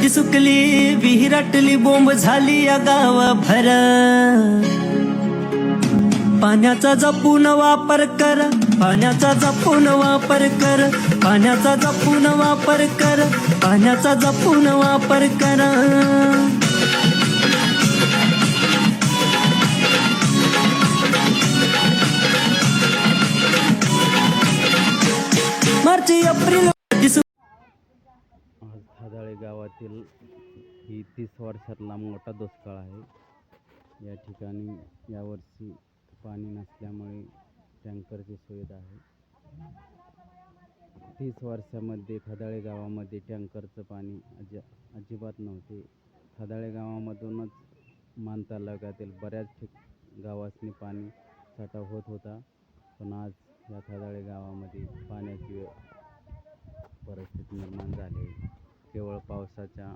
नदी सुकली विहिराटली बोंब झाली या गावभर पाण्याचा जपून वापर कर पाण्याचा जपून वापर कर पाण्याचा जपून वापर कर पाण्याचा जपून वापर कर मार्च एप्रिल आज थादाळे गावातील ही 30 वर्षातला मोठा दुष्काळ आहे। या ठिकाणी यावर्षी पाणी नसल्यामुळे टँकरची सुविधा आहे। 30 वर्षामध्ये थादाळे गावामध्ये टँकरचं पाणी अजिबात नव्हते। थादाळे गावामधूनच मान तालुक्यातील बऱ्याच गावांनी पाणी साठा होत होता, पण आज या थादाळे गावामध्ये पाण्याची परिस्थिती निर्माण झाली। केवळ पावसाच्या